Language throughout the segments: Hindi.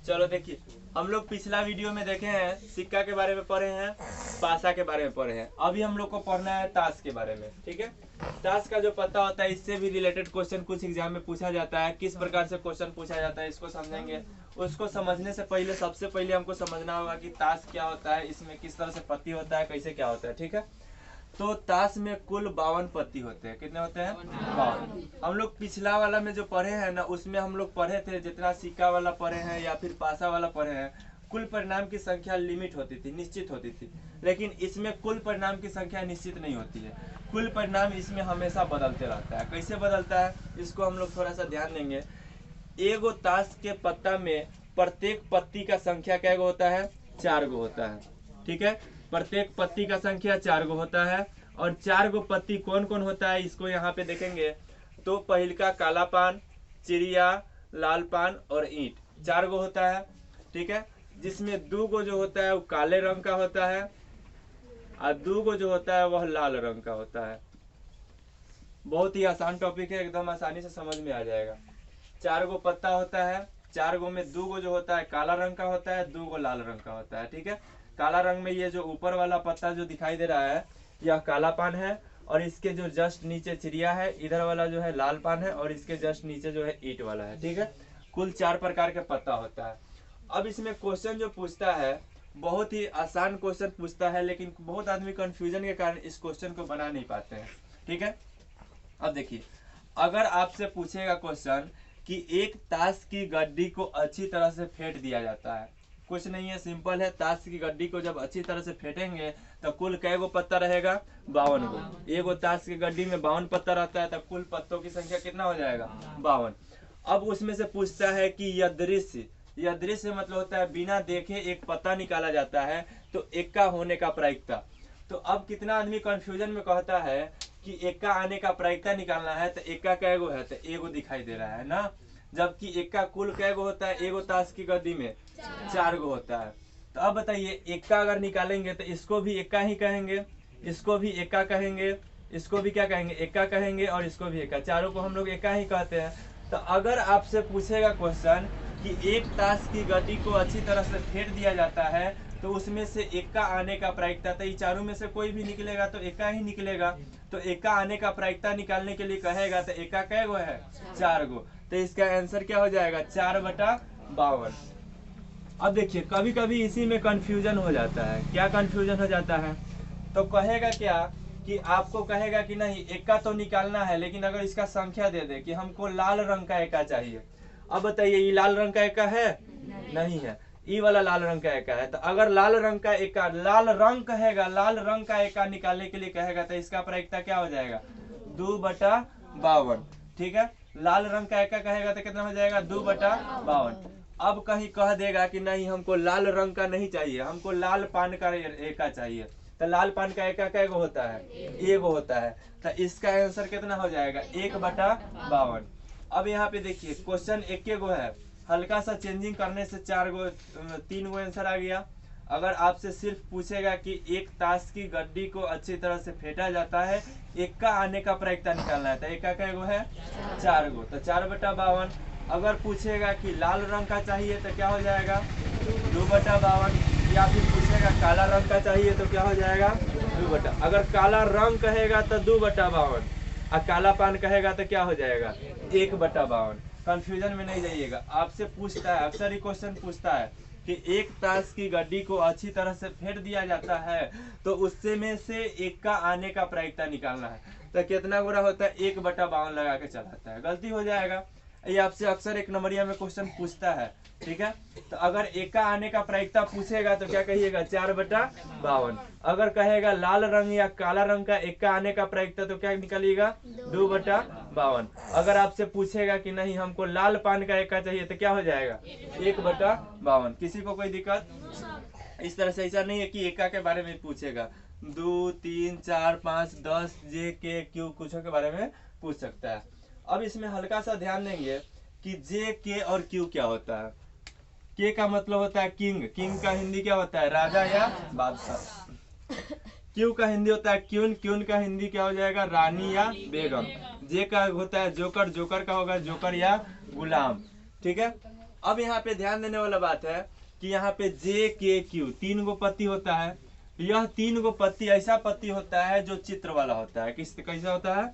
चलो देखिए, हम लोग पिछला वीडियो में देखे हैं सिक्का के बारे में पढ़े हैं, पासा के बारे में पढ़े हैं। अभी हम लोग को पढ़ना है ताश के बारे में। ठीक है, ताश का जो पता होता है इससे भी रिलेटेड क्वेश्चन कुछ एग्जाम में पूछा जाता है। किस प्रकार से क्वेश्चन पूछा जाता है इसको समझेंगे। उसको समझने से पहले सबसे पहले हमको समझना होगा कि ताश क्या होता है, इसमें किस तरह से पत्ती होता है, कैसे क्या होता है। ठीक है, तो ताश में कुल 52 पत्ती होते हैं। कितने होते हैं? 52। हम लोग पिछला वाला में जो पढ़े हैं ना, उसमें हम लोग पढ़े थे जितना सिक्का वाला पढ़े हैं या फिर पासा वाला पढ़े हैं, कुल परिणाम की संख्या लिमिट होती थी, निश्चित होती थी। लेकिन इसमें कुल परिणाम की संख्या निश्चित नहीं होती है। कुल परिणाम इसमें हमेशा बदलते रहता है। कैसे बदलता है इसको हम लोग थोड़ा सा ध्यान देंगे। एगो ताश के पत्ता में प्रत्येक पत्ती का संख्या क्या गो होता है? 4 गो होता है। ठीक है, प्रत्येक पत्ती का संख्या 4 गो होता है। और 4 गो पत्ती कौन कौन होता है इसको यहाँ पे देखेंगे तो पहिलका काला पान, चिड़िया, लाल पान और ईंट, 4 गो होता है। ठीक है, जिसमें 2 गो जो होता है वो काले रंग का होता है और 2 गो जो होता है वह लाल रंग का होता है। बहुत ही आसान टॉपिक है, एकदम आसानी से समझ में आ जाएगा। 4 गो पत्ता होता है, 4 गो में 2 गो जो होता है काला रंग का होता है, 2 गो लाल रंग का होता है। ठीक है, काला रंग में ये जो ऊपर वाला पत्ता जो दिखाई दे रहा है यह काला पान है, और इसके जो जस्ट नीचे चिड़िया है, इधर वाला जो है लाल पान है, और इसके जस्ट नीचे जो है ईंट वाला है। ठीक है, कुल 4 प्रकार के पत्ता होता है। अब इसमें क्वेश्चन जो पूछता है बहुत ही आसान क्वेश्चन पूछता है, लेकिन बहुत आदमी कंफ्यूजन के कारण इस क्वेश्चन को बना नहीं पाते हैं। ठीक है, अब देखिए, अगर आपसे पूछेगा क्वेश्चन कि एक ताश की गड्डी को अच्छी तरह से फेंट दिया जाता है, कुछ नहीं है, सिंपल है। ताश की गड्डी को जब अच्छी तरह से फेंटेंगे तो कुल कै गो पत्ता रहेगा? 52 गो। एगो ताश की गड्डी में 52 पत्ता रहता है, तो कुल पत्तों की संख्या कितना हो जाएगा? 52। अब उसमें से पूछता है कि यदृश्य, यदृश्य मतलब होता है बिना देखे एक पत्ता निकाला जाता है, तो एक्का होने का प्रायिकता। तो अब कितना आदमी कंफ्यूजन में कहता है कि एक्का आने का प्रायिकता निकालना है, तो एक्का कै गो है? तो एगो दिखाई दे रहा है ना, जबकि एक्का कुल कै गो होता है? एगो ताश की गड्डी में 4 गो होता है। तो अब बताइए, एक्का अगर निकालेंगे तो इसको भी एक्का ही कहेंगे, इसको भी एक्का कहेंगे, इसको भी क्या कहेंगे? एक्का कहेंगे, और इसको भी एक्का, चारों को हम लोग एक्का ही कहते हैं। तो अगर आपसे पूछेगा क्वेश्चन कि एक ताश की गड्डी को अच्छी तरह से फेंट दिया जाता है तो उसमें से एक्का आने का प्रायिकता, तो ये चारों में से कोई भी निकलेगा तो एक्का ही निकलेगा। तो एक्का आने का प्रायिकता निकालने के लिए कहेगा तो एक्का कै गो है? 4 गो। तो इसका आंसर क्या हो जाएगा? 4/52। अब देखिए, कभी कभी इसी में कंफ्यूजन हो जाता है। क्या कंफ्यूजन हो जाता है? तो कहेगा क्या कि आपको कहेगा कि नहीं एक्का तो निकालना है, लेकिन अगर इसका संख्या दे दे कि हमको लाल रंग का एक्का चाहिए। अब बताइए, ये लाल रंग का एक्का है? नहीं है, ई वाला लाल रंग का एक्का है। तो अगर लाल रंग का एक्का, लाल रंग कहेगा, लाल रंग का एक्का निकालने के लिए कहेगा, तो इसका प्रायिकता क्या हो जाएगा? 2/52। ठीक है, लाल रंग का एक्का कहेगा तो कितना हो जाएगा? 2/52। अब कहीं कह देगा कि नहीं हमको लाल रंग का नहीं चाहिए, हमको लाल पान का एक्का चाहिए, तो लाल पान का एक्का कै गो होता है? एगो होता है। तो इसका आंसर कितना हो जाएगा? 1/52। अब यहाँ पे देखिए, क्वेश्चन एक गो है, हल्का सा चेंजिंग करने से 3 गो आंसर आ गया। अगर आपसे सिर्फ पूछेगा कि एक ताश की गड्डी को अच्छी तरह से फेंटा जाता है, एक्का आने का प्रायिकता निकालना है, तो एक्का कै गो है? 4 गो, तो 4/52। अगर पूछेगा कि लाल रंग का चाहिए तो क्या हो जाएगा? 2/52। या फिर पूछेगा काला रंग का चाहिए तो क्या हो जाएगा? 2/, अगर काला रंग कहेगा तो 2/52 और काला पान कहेगा तो क्या हो जाएगा? 1/52। कंफ्यूजन में नहीं जाइएगा। आपसे पूछता है, अक्सर ही क्वेश्चन पूछता है कि एक ताश की गड्डी को अच्छी तरह से फेंट दिया जाता है तो उससे में से एक्का आने का प्रायिकता निकालना है, तो कितना गुना होता है? 1/52 लगा के चलाता है, गलती हो जाएगा। ये आपसे अक्सर 1 नंबरिया में क्वेश्चन पूछता है। ठीक है, तो अगर एक्का आने का प्रायिकता पूछेगा तो क्या कहिएगा? 4/52। अगर कहेगा लाल रंग या काला रंग का एक्का आने का प्रायिकता तो क्या निकालिएगा? 2/52। अगर आपसे पूछेगा कि नहीं हमको लाल पान का एक्का चाहिए तो क्या हो जाएगा? 1/52। किसी को कोई दिक्कत? इस तरह से ऐसा नहीं है कि एक्का के बारे में पूछेगा, 2, 3, 4, 5, 10 जे के क्यू कुछ के बारे में पूछ सकता है। अब इसमें हल्का सा ध्यान देंगे कि जे, के और क्यू क्या होता है। के का मतलब होता है किंग, किंग का हिंदी क्या होता है? राजा या बादशाह। क्यू का हिंदी होता है क्यून, क्यून का हिंदी क्या हो जाएगा? रानी या बेगम। जे का होता है जोकर, जोकर का होगा जोकर या गुलाम। ठीक है, अब यहाँ पे ध्यान देने वाला बात है कि यहाँ पे जे के क्यू 3 गो पत्ती होता है। यह 3 गो पत्ती ऐसा पत्ती होता है जो चित्र वाला होता है। कैसा होता है?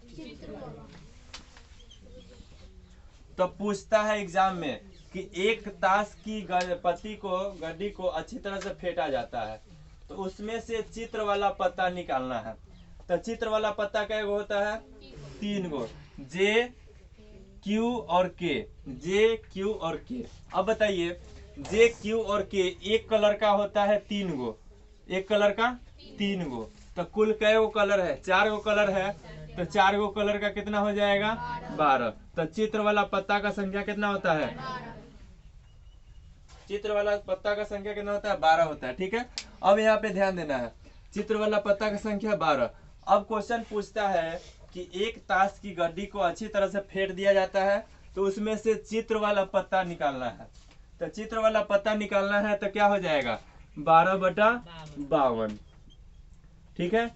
तो पूछता है एग्जाम में कि एक ताश की पत्ती को गड्डी को अच्छी तरह से फेंटा जाता है, तो उसमें से चित्र वाला पत्ता निकालना है। तो चित्र वाला पत्ता क्या होता है? 3 गो, जे क्यू और के। जे क्यू और के। अब बताइए, जे क्यू और के एक कलर का होता है 3 गो, एक कलर का 3 गो, तो कुल कै गो कलर है? 4 गो कलर है। तो 4 गो कलर का कितना हो जाएगा? 12। तो चित्र वाला पत्ता का संख्या कितना होता है? चित्र वाला पत्ता का संख्या कितना होता है? 12 होता है। ठीक है, अब यहाँ पे ध्यान देना है, चित्र वाला पत्ता का संख्या 12। अब क्वेश्चन पूछता है कि एक ताश की गड्डी को अच्छी तरह से फेंट दिया जाता है, तो उसमें से चित्र वाला पत्ता निकालना है। तो चित्र वाला पत्ता निकालना है तो क्या हो जाएगा? 12/52। ठीक है,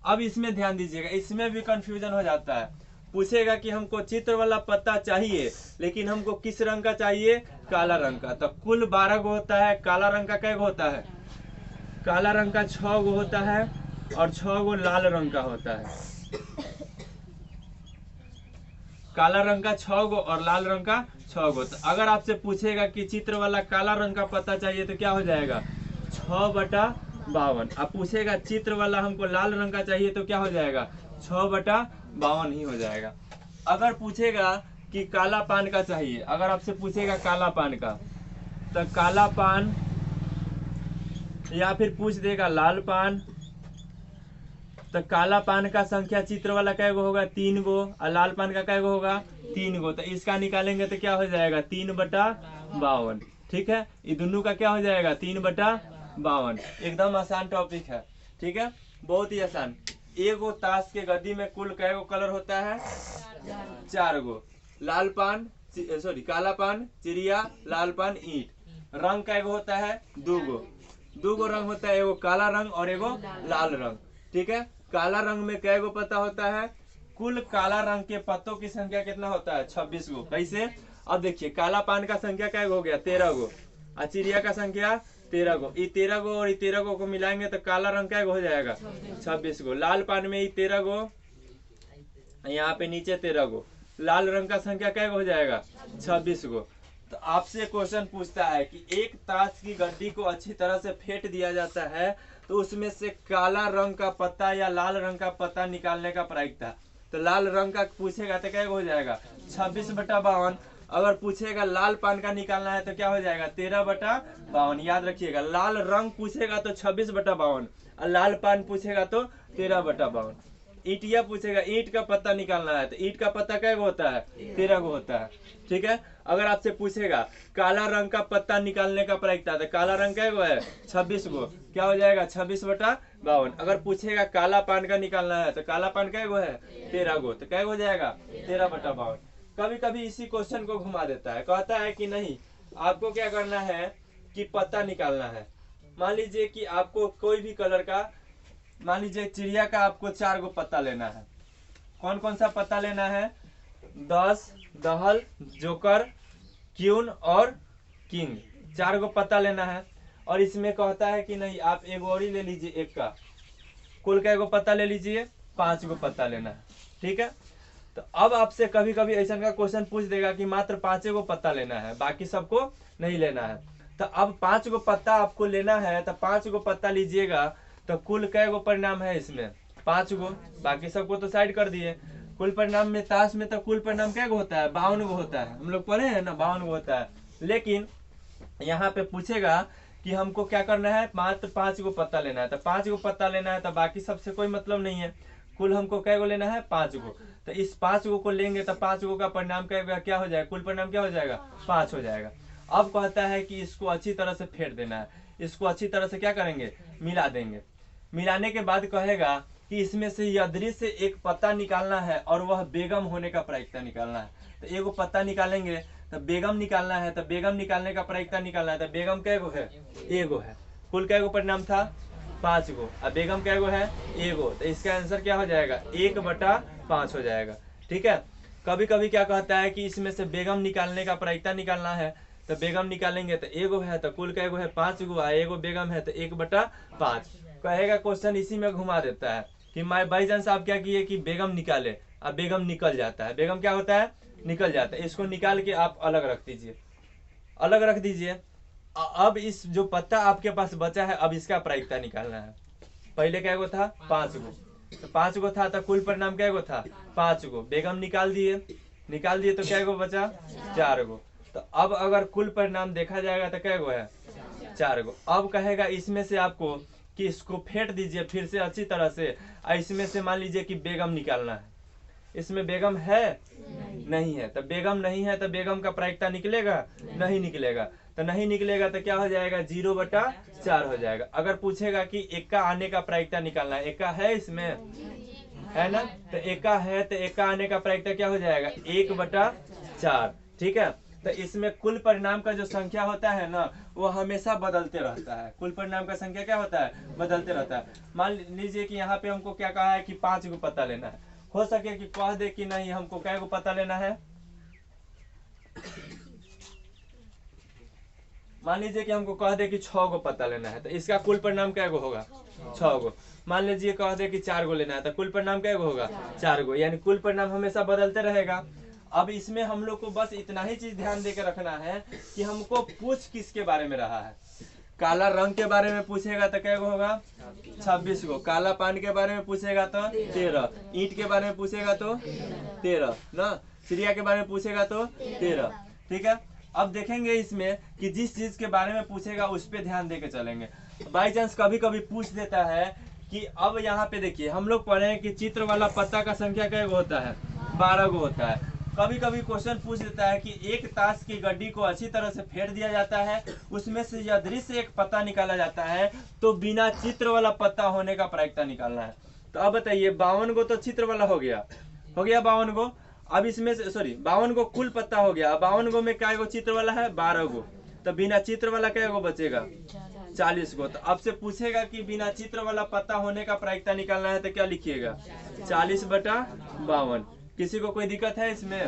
अब इसमें ध्यान दीजिएगा, इसमें भी कंफ्यूजन हो जाता है। पूछेगा कि हमको चित्र वाला पत्ता चाहिए, लेकिन हमको किस रंग का चाहिए? काला रंग का। तो कुल 12 गो होता है, काला रंग का कै गो होता है? काला रंग का 6 गो होता है और 6 गो लाल रंग का होता है। काला रंग का 6 गो और लाल रंग का 6 गो। तो अगर आपसे पूछेगा कि चित्र वाला काला रंग का पत्ता चाहिए तो क्या हो जाएगा? 6/52। अब पूछेगा चित्र वाला हमको लाल रंग का चाहिए तो क्या हो जाएगा? 6/52 ही हो जाएगा। अगर पूछेगा कि काला पान का चाहिए, अगर आपसे पूछेगा काला पान का, तो काला पान, या फिर पूछ देगा लाल पान, तो काला पान का संख्या चित्र वाला कै गो होगा? 3 गो, और लाल पान का कै गो होगा? 3 गो। तो इसका निकालेंगे तो क्या हो जाएगा? 3/52। ठीक है, ये दोनों का क्या हो जाएगा? 3/52। एकदम आसान टॉपिक है। ठीक है, बहुत ही आसान। एगो ताश के गद्दी में कुल कै गो कलर होता है? 4 गो। लाल पान, सॉरी काला पान, चिड़िया, लाल पान, ईंट। रंग कै गो होता है? 2 गो। 2 गो रंग होता है, एगो काला रंग और एगो लाल रंग। ठीक है, काला रंग में कै गो पत्ता होता है? कुल काला रंग के पत्तों की संख्या कितना होता है? 26 गो। कैसे? अब देखिए, काला पान का संख्या क्या हो गया? 13 गो। और चिड़िया का संख्या 13 गो। ये 13 गो और ये 13 गो को मिलाएंगे तो काला रंग क्या हो जाएगा? 26 गो। लाल पान में ये 13 गो, यहाँ पे नीचे 13 गो। लाल रंग का संख्या क्या हो जाएगा? 26 गो। तो आपसे क्वेश्चन पूछता है कि एक ताश की गड्डी को अच्छी तरह से फेंट दिया जाता है, तो उसमें से काला रंग का पत्ता या लाल रंग का पत्ता निकालने का प्रायिकता। तो लाल रंग का पूछेगा तो क्या हो जाएगा? 26/52। अगर पूछेगा लाल पान का निकालना है तो क्या हो जाएगा? 13/52। याद रखिएगा, लाल रंग पूछेगा तो 26/52 और लाल पान पूछेगा तो 13/52। ईंटिया पूछेगा, ईंट का पत्ता निकालना है तो ईंट का पत्ता क्या होता है? 13 गो होता है। ठीक है, अगर आपसे पूछेगा काला रंग का पत्ता निकालने का प्रायिकता, तो काला रंग क्या है? 26 गो। क्या हो जाएगा? 26/52। अगर पूछेगा काला पान का निकालना है तो काला पान क्या है? 13 गो। तो क्या हो जाएगा? 13/52। कभी कभी इसी क्वेश्चन को घुमा देता है, कहता है कि नहीं, आपको क्या करना है कि पत्ता निकालना है। मान लीजिए कि आपको कोई भी कलर का, मान लीजिए चिड़िया का आपको 4 गो पत्ता लेना है। कौन कौन सा पत्ता लेना है? 10, दहल, जोकर, क्यून और किंग। 4 गो पत्ता लेना है। और इसमें कहता है कि नहीं, आप एक और ही ले लीजिए, एक का कुल कै गो पत्ता ले लीजिए? 5 गो पत्ता लेना है। ठीक है, तो अब आपसे कभी कभी ऐसा का क्वेश्चन पूछ देगा कि मात्र 5 गो पत्ता लेना है, बाकी सबको नहीं लेना है। तो अब 5 गो पत्ता आपको लेना है, तो 5 गो पत्ता लीजिएगा। तो कुल कै गो परिणाम है इसमें? 5 गो। बाकी सबको तो साइड कर दिए। कुल परिणाम में ताश में तो कुल परिणाम क्या गो होता है? 52 गो होता है। हम लोग पढ़े हैं ना, 52 गो होता है। लेकिन यहाँ पे पूछेगा कि हमको क्या करना है? मात्र 5 गो पत्ता लेना है। तो 5 गो पत्ता लेना है, तो बाकी सबसे कोई मतलब नहीं है। कुल हमको क्या गो लेना है? 5 गो। तो इस 5 गो को लेंगे तो 5 गो का परिणाम क्या हो जाएगा? कुल परिणाम क्या हो जाएगा? 5 हो जाएगा। अब कहता है कि इसको अच्छी तरह से फेंट देना है। इसको अच्छी तरह से क्या करेंगे? मिला देंगे। मिलाने के बाद कहेगा कि इसमें से यदि से एक पत्ता निकालना है और वह बेगम होने का प्रायिकता निकालना है। तो एगो पत्ता निकालेंगे तो बेगम निकालना है, तो बेगम निकालने का प्रायिकता निकालना है। तो बेगम कै गो है? एगो है। कुल कै गो परिणाम था? 5 गो। और बेगम कै गो है? एगो। तो इसका आंसर क्या हो जाएगा? 1/5 हो जाएगा। ठीक है, कभी कभी क्या कहता है कि इसमें से बेगम निकालने का प्रायिकता निकालना है, तो बेगम निकालेंगे तो एगो है तो कुल का एगो है 5 गो, एगो बेगम है तो 1/5 कहेगा। क्वेश्चन इसी में घुमा देता है कि बाई चांस आप क्या किए कि बेगम निकाले, अब बेगम निकल जाता है। बेगम क्या होता है? निकल जाता है। इसको निकाल के आप अलग रख दीजिए, अलग रख दीजिए। अब इस जो पत्ता आपके पास बचा है, अब इसका प्रायिकता निकालना है। पहले क्या गो था? 5 गो, तो 5 गो था तो कुल परिणाम क्या गो था? 5 गो। बेगम निकाल दिए, निकाल दिए तो क्या गो बचा? 4 गो। तो अब अगर कुल परिणाम देखा जाएगा तो क्या गो है? 4 गो। अब कहेगा इसमें से आपको कि इसको फेंट दीजिए फिर से अच्छी तरह से, इसमें से मान लीजिए कि बेगम निकालना है। इसमें बेगम है? नहीं है। तो बेगम नहीं है तो बेगम का प्रायिकता निकलेगा? नहीं निकलेगा। तो नहीं निकलेगा तो क्या हो जाएगा? 0/4 हो जाएगा। अगर पूछेगा कि एका आने का प्रायिकता निकालना है, एका है इसमें, है ना? तो एका है तो एका आने का प्रायिकता क्या हो जाएगा? 1/4। ठीक है। तो इसमें कुल परिणाम का जो संख्या होता है ना, वो हमेशा बदलते रहता है। कुल परिणाम का संख्या क्या होता है? बदलते रहता है। मान लीजिए कि यहाँ पे हमको क्या कहा है कि 5 को पता लेना है, हो सके कि कह दे कि नहीं हमको क्या को पता लेना है। मान लीजिए कि हमको कह दे कि 6 को पता लेना है, तो इसका कुल परिणाम क्या गो होगा? 6 गो। मान लीजिए कह दे कि 4 को लेना है, तो कुल परिणाम क्या गो होगा? 4 गो। यानी कुल परिणाम हमेशा बदलते रहेगा। अब इसमें हम लोग को बस इतना ही चीज ध्यान दे के रखना है कि हमको पूछ किसके बारे में रहा है। काला रंग के बारे में पूछेगा तो क्या गो होगा? 26 गो। काला पान के बारे में पूछेगा तो 13। ईंट के बारे में पूछेगा तो 13 ना। चिड़िया के बारे में पूछेगा तो 13। ठीक है। अब देखेंगे इसमें कि जिस चीज के बारे में पूछेगा उस पर ध्यान दे के चलेंगे। बाई चांस कभी कभी पूछ देता है कि अब यहाँ पे देखिए हम लोग पढ़े हैं कि चित्र वाला पत्ता का संख्या क्या होता है? 12 गो होता है। कभी कभी क्वेश्चन पूछ देता है कि एक ताश की गड्डी को अच्छी तरह से फेर दिया जाता है, उसमें से यह दृश्य एक पत्ता निकाला जाता है, तो बिना चित्र वाला पत्ता होने का प्रायिकता निकालना है। तो अब बताइए 52 गो तो चित्र वाला हो गया 52 गो। अब इसमें से 52 गो कुल पत्ता हो गया। 52 गो में क्या गो चित्र वाला है? 12 गो। तो बिना चित्र वाला क्या गो बचेगा? 40 गो। तो अब से पूछेगा कि बिना चित्र वाला पत्ता होने का प्रायिकता निकालना है तो क्या लिखिएगा? 40/52। किसी को कोई दिक्कत है इसमें?